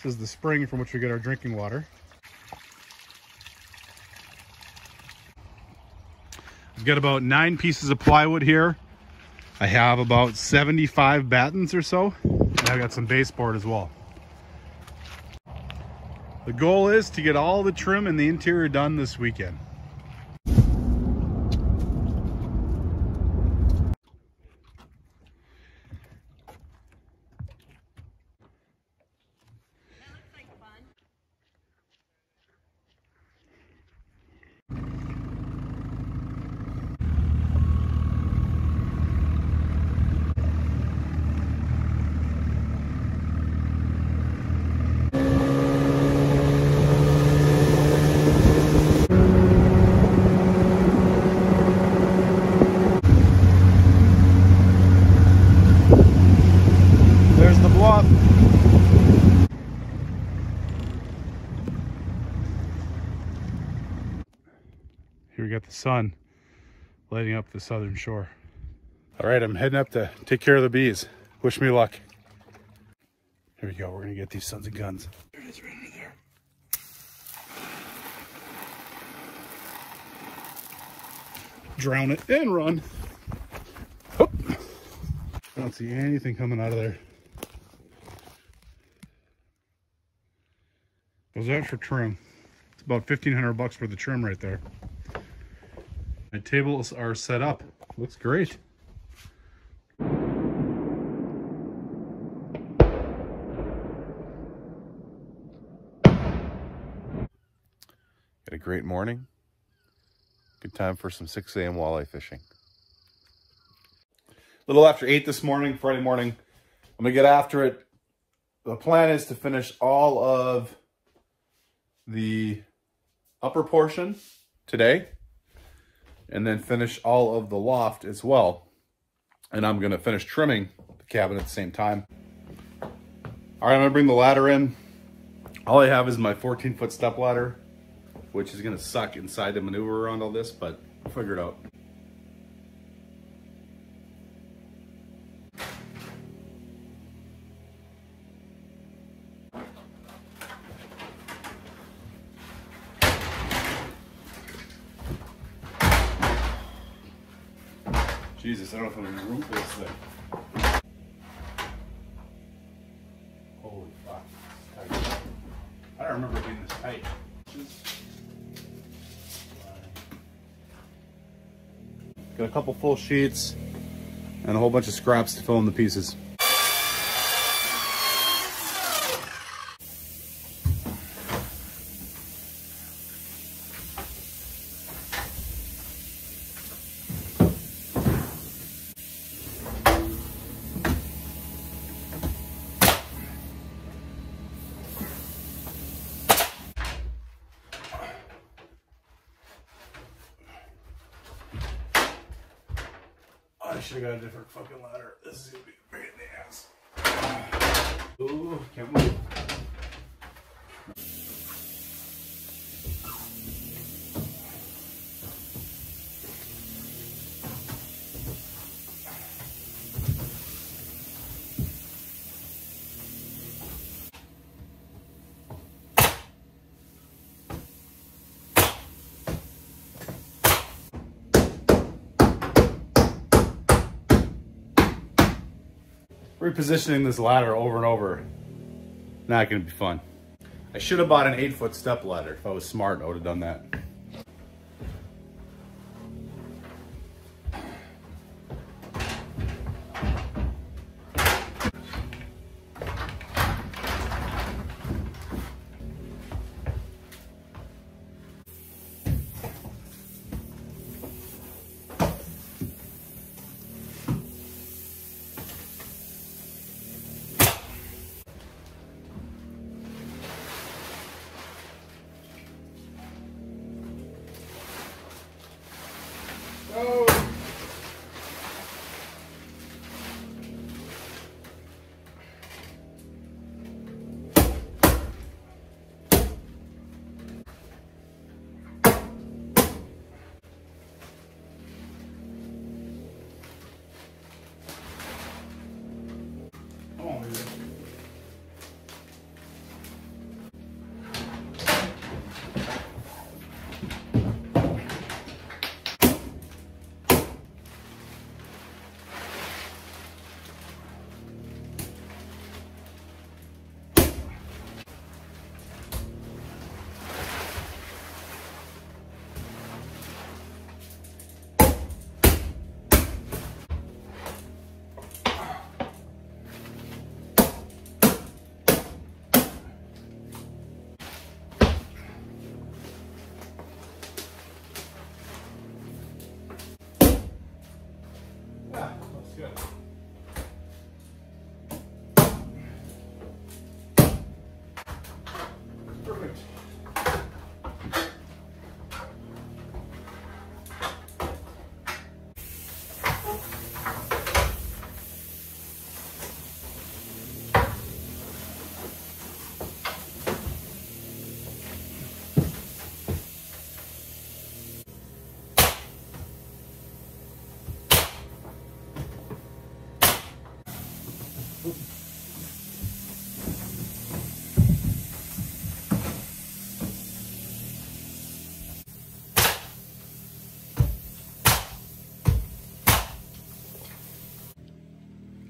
This is the spring from which we get our drinking water. I've got about 9 pieces of plywood here. I have about 75 battens or so. And I've got some baseboard as well. The goal is to get all the trim and the interior done this weekend. There's the bluff. Here we got the sun lighting up the southern shore. All right, I'm heading up to take care of the bees. Wish me luck. Here we go. We're gonna get these sons of guns. There it is, right under there. Drown it and run. Oh. I don't see anything coming out of there. What's that for trim? It's about 1,500 bucks for the trim right there. My tables are set up. Looks great. Got a great morning. Good time for some 6 a.m. walleye fishing. A little after 8 this morning, Friday morning. I'm gonna get after it. The plan is to finish all of the upper portion today and then finish all of the loft as well. And I'm gonna finish trimming the cabin at the same time. All right, I'm gonna bring the ladder in. All I have is my 14-foot step ladder, which is gonna suck inside to maneuver around all this, but I'll figure it out. Jesus, I don't know if I'm gonna room for this thing. Holy fuck, this is tight. I don't remember it being this tight. Got a couple full sheets and a whole bunch of scraps to fill in the pieces. I should have got a different fucking ladder. This is gonna be a pain in the ass. Ooh, can't move. Repositioning this ladder over and over, not gonna be fun. I should have bought an 8-foot step ladder. If I was smart, I would have done that.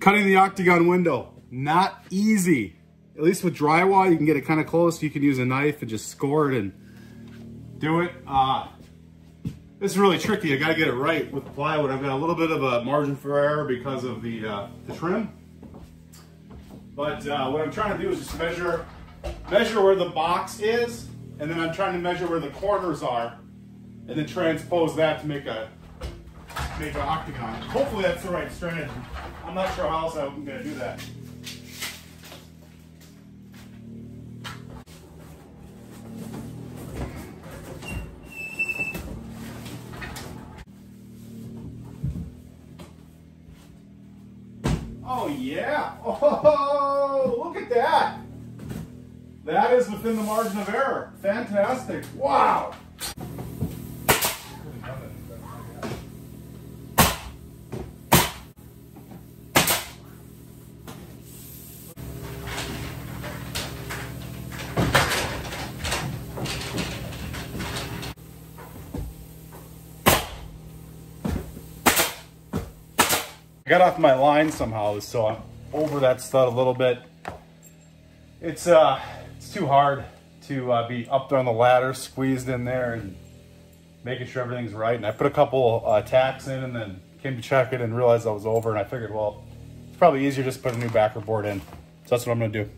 Cutting the octagon window, not easy. At least with drywall, you can get it kind of close. You can use a knife and just score it and do it. This is really tricky. I got to get it right with the plywood. I've got a little bit of a margin for error because of the trim. But what I'm trying to do is just measure where the box is, and then I'm trying to measure where the corners are, and then transpose that to make an octagon. Hopefully that's the right strategy. I'm not sure how else I'm going to do that. Oh yeah! Oh, look at that! That is within the margin of error. Fantastic! Wow! I got off my line somehow, so I'm over that stud a little bit. It's too hard to be up there on the ladder, squeezed in there and making sure everything's right. And I put a couple tacks in and then came to check it and realized I was over, and I figured, well, it's probably easier just to put a new backer board in. So that's what I'm gonna do.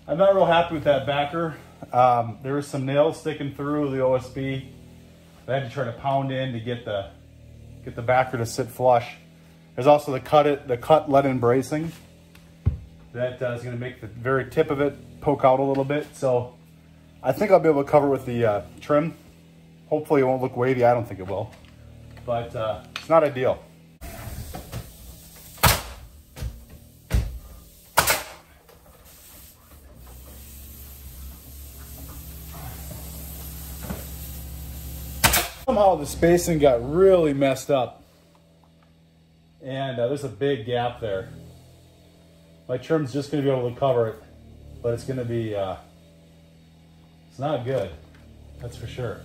I'm not real happy with that backer. There were some nails sticking through the OSB. I had to try to pound in to get the backer to sit flush. There's also the cut lead-in bracing that is going to make the very tip of it poke out a little bit. So I think I'll be able to cover it with the trim. Hopefully it won't look wavy. I don't think it will, but it's not ideal. Somehow the spacing got really messed up, and there's a big gap there. My trim's just going to be able to cover it, but it's going to be, it's not good, that's for sure.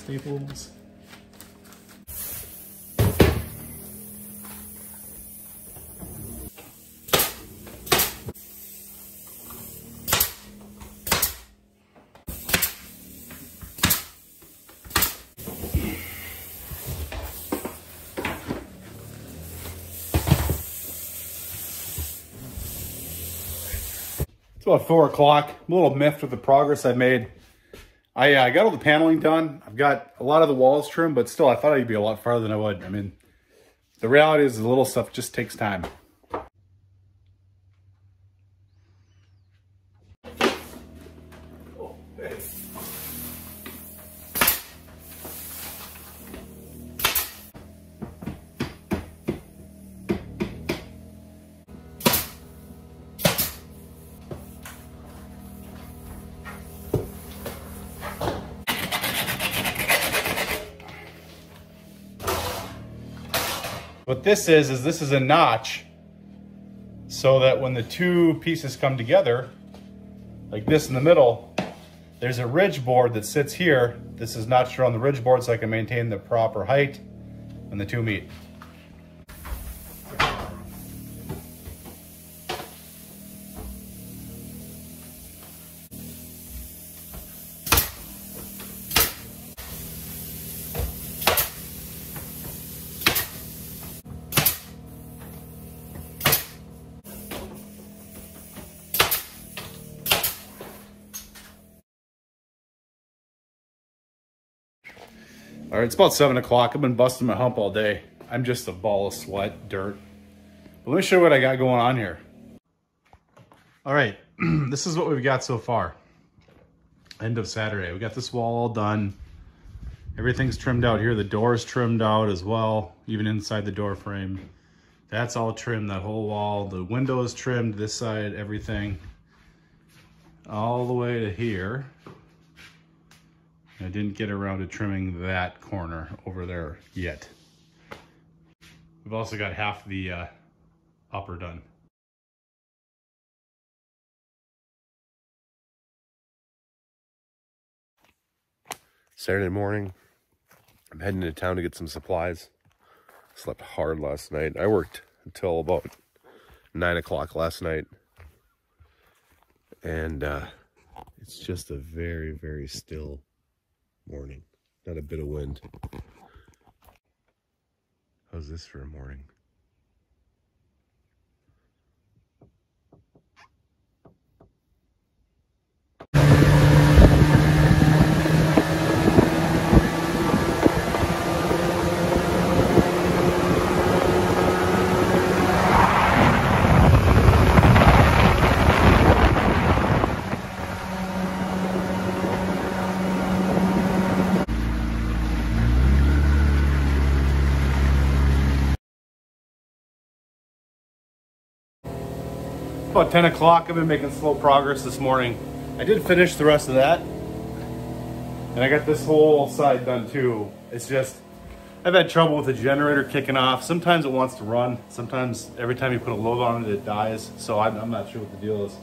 Staples. It's about 4 o'clock. I'm a little miffed with the progress I made. I got all the paneling done. I've got a lot of the walls trimmed, but still I thought I'd be a lot farther than I would. I mean, the reality is the little stuff just takes time. Oh, hey. What this is this is a notch so that when the two pieces come together, like this in the middle, there's a ridge board that sits here. This is notched around the ridge board so I can maintain the proper height when the two meet. All right, it's about 7 o'clock. I've been busting my hump all day. I'm just a ball of sweat, dirt. But let me show you what I got going on here. All right, this is what we've got so far. End of Saturday. We got this wall all done. Everything's trimmed out here. The door is trimmed out as well, even inside the door frame. That's all trimmed, that whole wall. The window is trimmed, this side, everything. All the way to here. I didn't get around to trimming that corner over there yet. We've also got half the upper done. Saturday morning, I'm heading into town to get some supplies. Slept hard last night. I worked until about 9 o'clock last night. And it's just a very, very still morning. Not a bit of wind. How's this for a morning? About 10 o'clock, I've been making slow progress this morning. I did finish the rest of that. And I got this whole side done too. It's just, I've had trouble with the generator kicking off. Sometimes it wants to run. Sometimes every time you put a load on it, it dies. So I'm not sure what the deal is.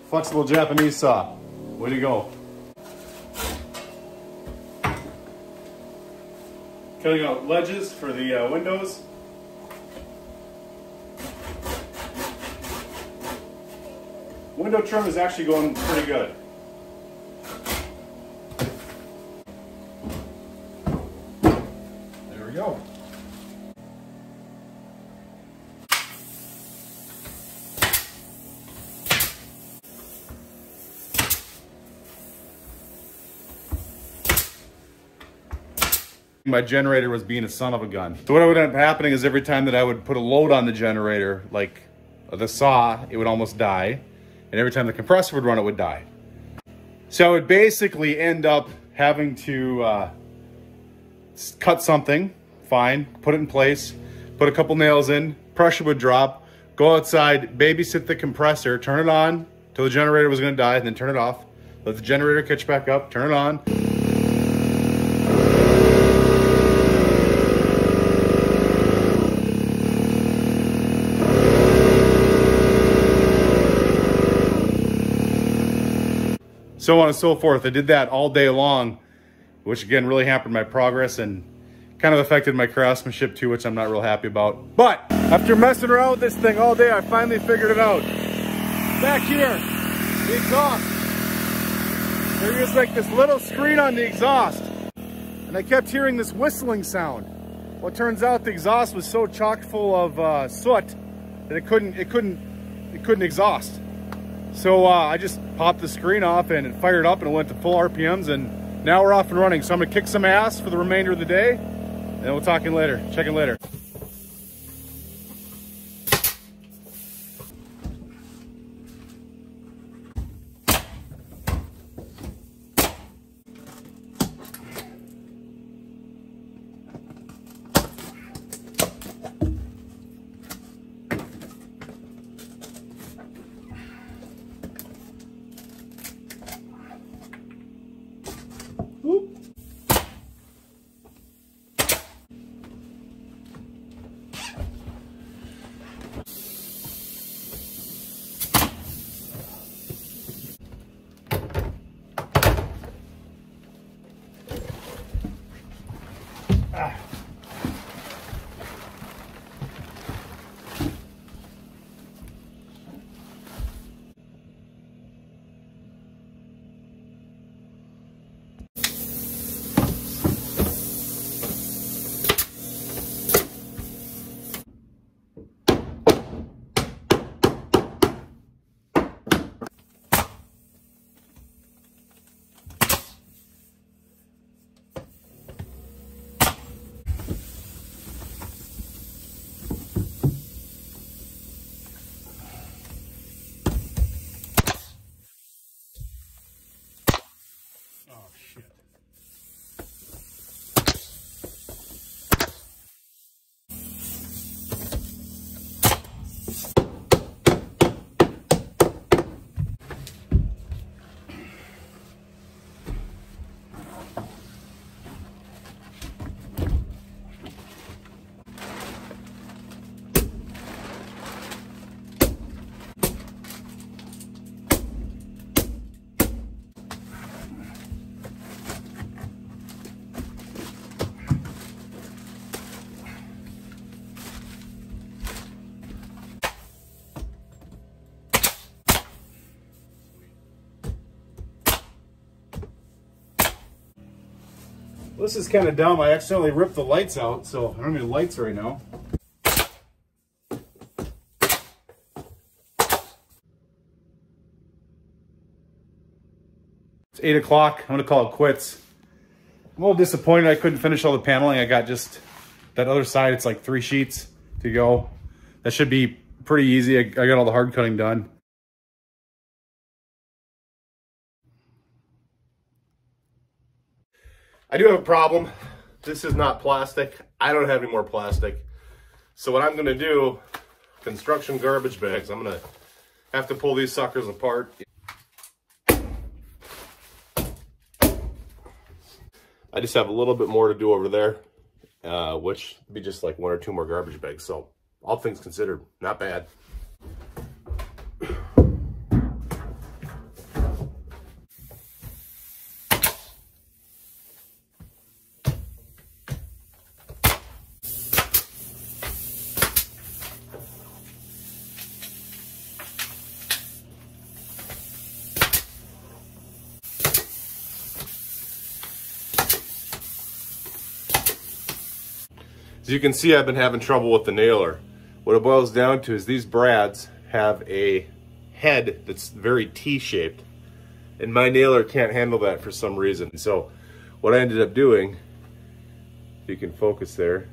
Flexible Japanese saw. Way to go. Cutting out ledges for the windows. Window trim is actually going pretty good. There we go. My generator was being a son of a gun. So what would end up happening is every time that I would put a load on the generator, like the saw, it would almost die. And every time the compressor would run, it would die. So I would basically end up having to cut something, fine, put it in place, put a couple nails in, pressure would drop, go outside, babysit the compressor, turn it on till the generator was gonna die, and then turn it off. Let the generator catch back up, turn it on. So on and so forth. I did that all day long, which again really hampered my progress and kind of affected my craftsmanship too, which I'm not real happy about. But after messing around with this thing all day, I finally figured it out. Back here, the exhaust. There is like this little screen on the exhaust, and I kept hearing this whistling sound. Well, it turns out the exhaust was so chock full of soot that it couldn't exhaust. So I just popped the screen off and it fired up and it went to full RPMs, and now we're off and running. So I'm gonna kick some ass for the remainder of the day, and we'll talk in later. Check in later. This is kind of dumb. I accidentally ripped the lights out, so I don't have any lights right now. It's 8 o'clock. I'm gonna call it quits. I'm a little disappointed I couldn't finish all the paneling. I got just that other side. It's like 3 sheets to go. That should be pretty easy. I got all the hard cutting done. I do have a problem. This is not plastic. I don't have any more plastic. So what I'm gonna do, construction garbage bags, I'm gonna have to pull these suckers apart. I just have a little bit more to do over there, which would be just like 1 or 2 more garbage bags. So all things considered, not bad. As you can see, I've been having trouble with the nailer. What it boils down to is these brads have a head that's very T-shaped, and my nailer can't handle that for some reason. So what I ended up doing, if you can focus there,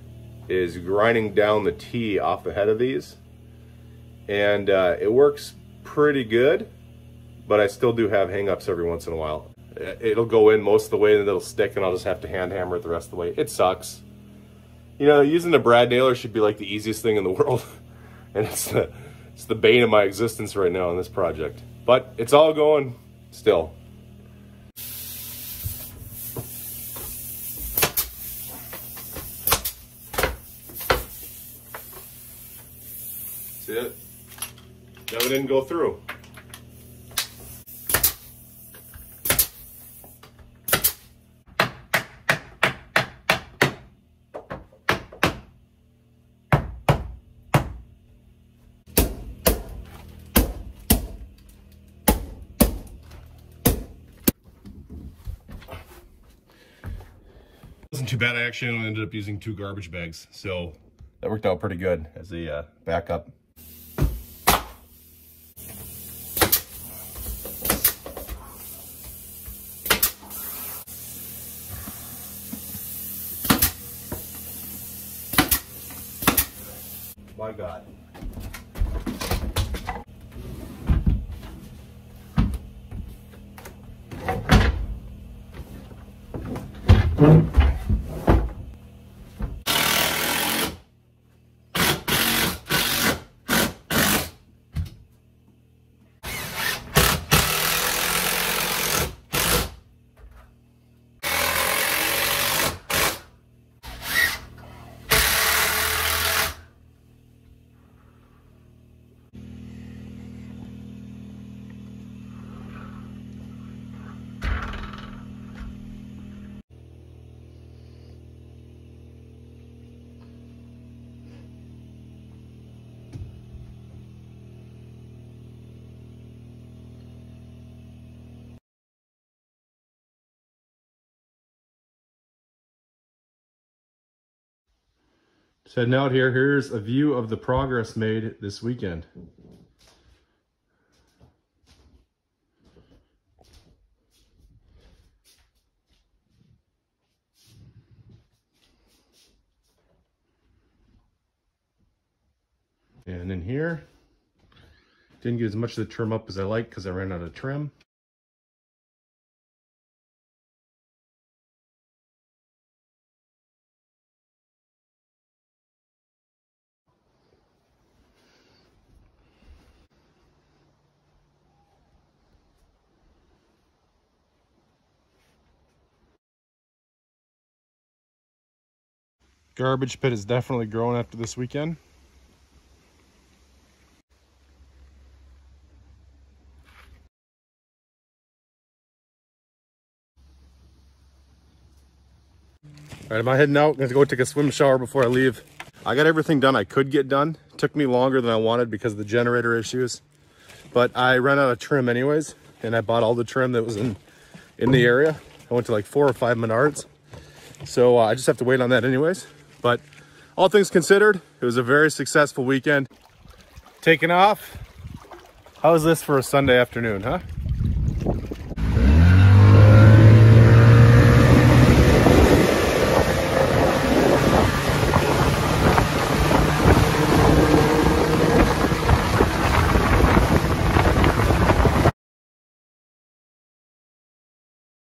is grinding down the T off the head of these. And it works pretty good, but I still do have hang-ups every once in a while. It'll go in most of the way, and then it'll stick, and I'll just have to hand hammer it the rest of the way. It sucks. You know, using a brad nailer should be like the easiest thing in the world. And it's the bane of my existence right now in this project. But it's all going still. See it? That one didn't go through. Wasn't too bad. I actually only ended up using 2 garbage bags, so that worked out pretty good as a backup. My God. Just heading out here. Here's a view of the progress made this weekend. And in here, didn't get as much of the trim up as I like because I ran out of trim. Garbage pit is definitely growing after this weekend. All right, am I heading out? I'm gonna go take a swim shower before I leave. I got everything done I could get done. It took me longer than I wanted because of the generator issues, but I ran out of trim anyways, and I bought all the trim that was in the area. I went to like 4 or 5 Menards, So I just have to wait on that anyways. But all things considered, it was a very successful weekend. Taking off. How is this for a Sunday afternoon, huh?